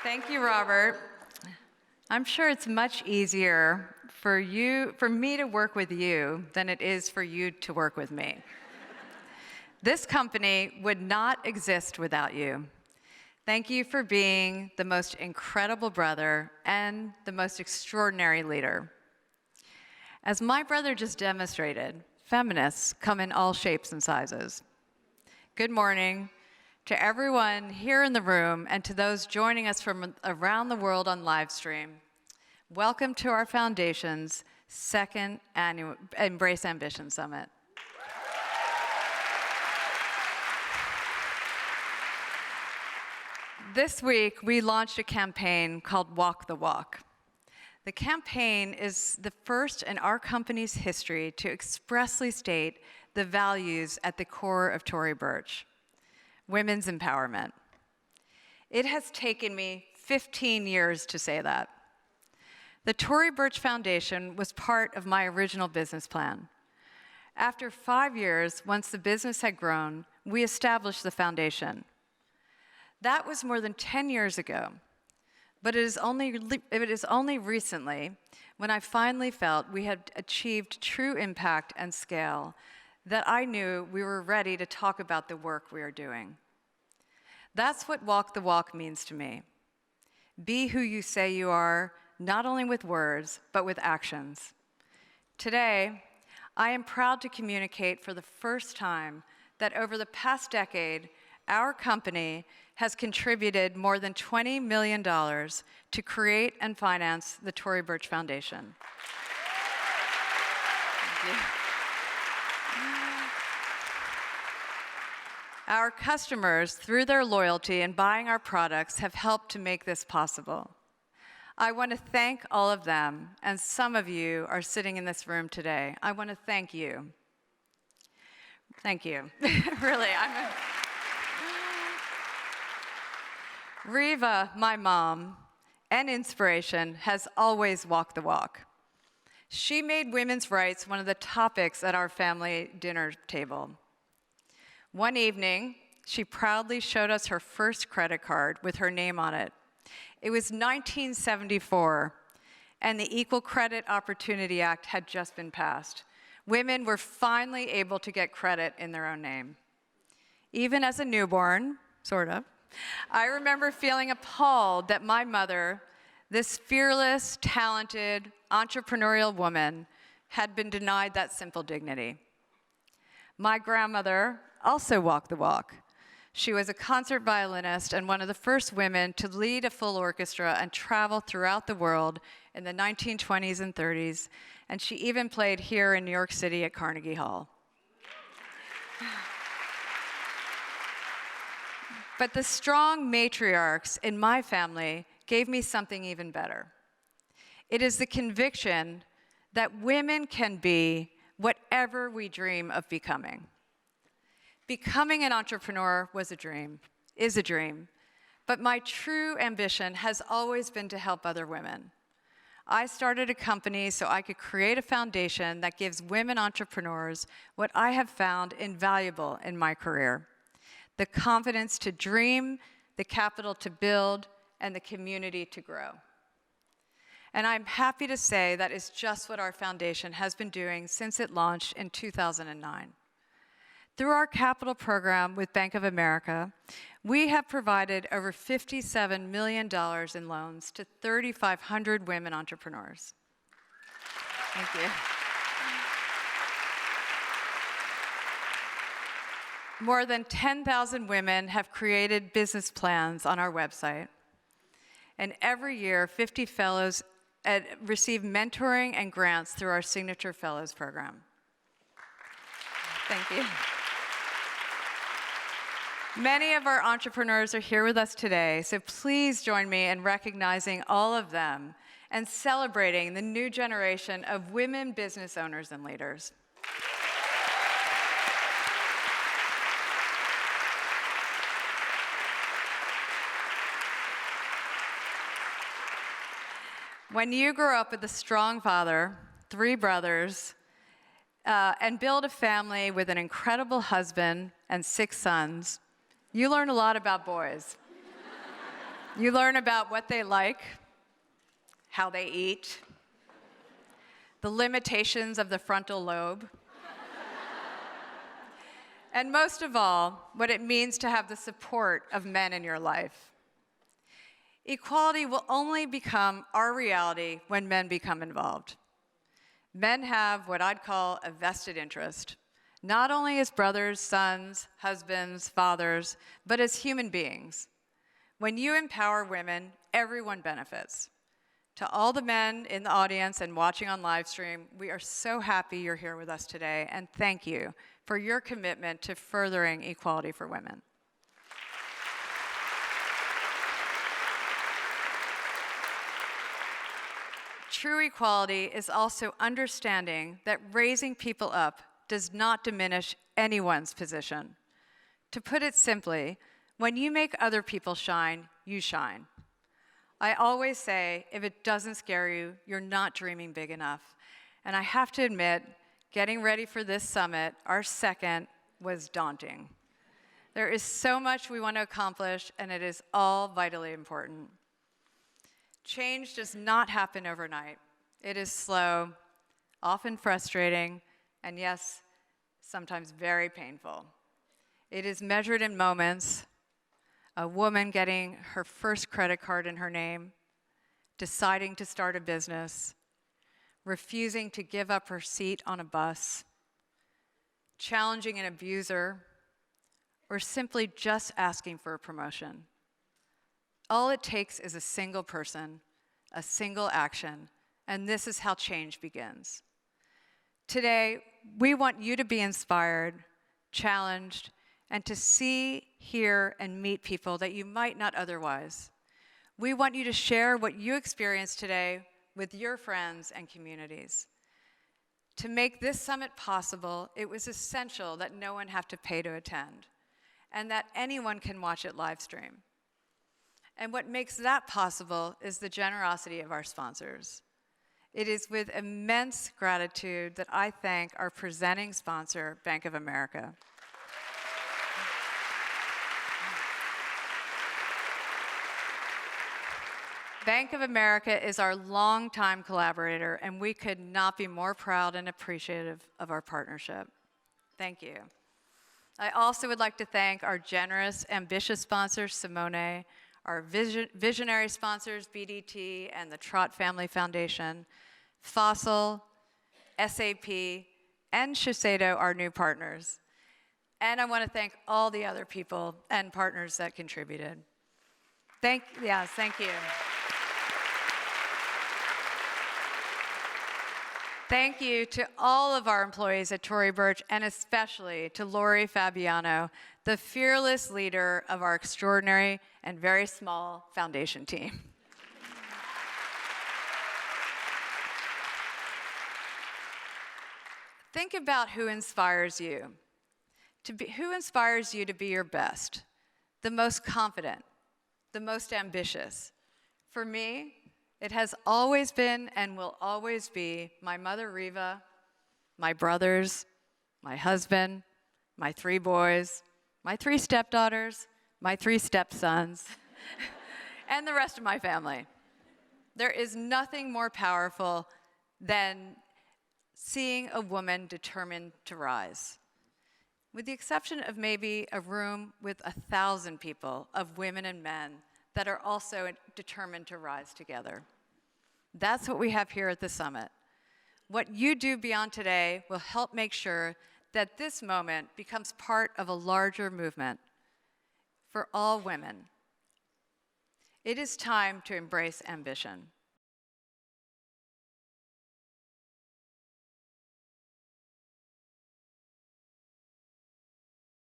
Thank you, Robert. I'm sure it's much easier for me to work with you than it is for you to work with me. This company would not exist without you. Thank you for being the most incredible brother and the most extraordinary leader. As my brother just demonstrated, feminists come in all shapes and sizes. Good morning to everyone here in the room and to those joining us from around the world on live stream. Welcome to our foundation's second annual Embrace Ambition Summit. This week, we launched a campaign called Walk the Walk. The campaign is the first in our company's history to expressly state the values at the core of Tory Burch: women's empowerment. It has taken me 15 years to say that. The Tory Burch Foundation was part of my original business plan. After 5 years, once the business had grown, we established the foundation. That was more than 10 years ago, but it is only recently, when I finally felt we had achieved true impact and scale, that I knew we were ready to talk about the work we are doing. That's what Walk the Walk means to me. Be who you say you are, not only with words, but with actions. Today, I am proud to communicate for the first time that over the past decade, our company has contributed more than $20 million to create and finance the Tory Burch Foundation. Thank you. Our customers, through their loyalty and buying our products, have helped to make this possible. I want to thank all of them, and some of you are sitting in this room today. I want to thank you. Thank you. Really, Riva, my mom, and inspiration, has always walked the walk. She made women's rights one of the topics at our family dinner table. One evening, she proudly showed us her first credit card with her name on it. It was 1974, and the Equal Credit Opportunity Act had just been passed. Women were finally able to get credit in their own name. Even as a newborn, sort of, I remember feeling appalled that my mother, this fearless, talented, entrepreneurial woman, had been denied that simple dignity. My grandmother also walked the walk. She was a concert violinist and one of the first women to lead a full orchestra and travel throughout the world in the 1920s and 30s, and she even played here in New York City at Carnegie Hall. But the strong matriarchs in my family gave me something even better. It is the conviction that women can be whatever we dream of becoming. Becoming an entrepreneur was a dream, is a dream, but my true ambition has always been to help other women. I started a company so I could create a foundation that gives women entrepreneurs what I have found invaluable in my career: the confidence to dream, the capital to build, and the community to grow. And I'm happy to say that is just what our foundation has been doing since it launched in 2009. Through our capital program with Bank of America, we have provided over $57 million in loans to 3,500 women entrepreneurs. Thank you. More than 10,000 women have created business plans on our website. And every year, 50 fellows receive mentoring and grants through our Signature Fellows program. Thank you. Many of our entrepreneurs are here with us today, so please join me in recognizing all of them and celebrating the new generation of women business owners and leaders. When you grow up with a strong father, 3 brothers, and build a family with an incredible husband and 6 sons, you learn a lot about boys. You learn about what they like, how they eat, the limitations of the frontal lobe, and most of all, what it means to have the support of men in your life. Equality will only become our reality when men become involved. Men have what I'd call a vested interest, not only as brothers, sons, husbands, fathers, but as human beings. When you empower women, everyone benefits. To all the men in the audience and watching on live stream, we are so happy you're here with us today, and thank you for your commitment to furthering equality for women. True equality is also understanding that raising people up does not diminish anyone's position. To put it simply, when you make other people shine, you shine. I always say, if it doesn't scare you, you're not dreaming big enough. And I have to admit, getting ready for this summit, our second, was daunting. There is so much we want to accomplish, and it is all vitally important. Change does not happen overnight. It is slow, often frustrating, and yes, sometimes very painful. It is measured in moments. A woman getting her first credit card in her name, deciding to start a business, refusing to give up her seat on a bus, challenging an abuser, or simply just asking for a promotion. All it takes is a single person, a single action, and this is how change begins. Today, we want you to be inspired, challenged, and to see, hear, and meet people that you might not otherwise. We want you to share what you experienced today with your friends and communities. To make this summit possible, it was essential that no one have to pay to attend, and that anyone can watch it live stream. And what makes that possible is the generosity of our sponsors. It is with immense gratitude that I thank our presenting sponsor, Bank of America. Bank of America is our longtime collaborator, and we could not be more proud and appreciative of our partnership. Thank you. I also would like to thank our generous, ambitious sponsors, Simone, our visionary sponsors, BDT and the Trott Family Foundation, Fossil, SAP, and Shiseido, our new partners. And I want to thank all the other people and partners that contributed. Thank you. Thank you to all of our employees at Tory Burch, and especially to Lori Fabiano, the fearless leader of our extraordinary and very small foundation team. Think about who inspires you. Who inspires you to be your best, the most confident, the most ambitious? For me, it has always been and will always be my mother, Riva, my brothers, my husband, my 3 boys, my 3 stepdaughters, my 3 stepsons, and the rest of my family. There is nothing more powerful than seeing a woman determined to rise. With the exception of maybe a room with 1,000 people of women and men that are also determined to rise together. That's what we have here at the summit. What you do beyond today will help make sure that this moment becomes part of a larger movement for all women. It is time to embrace ambition.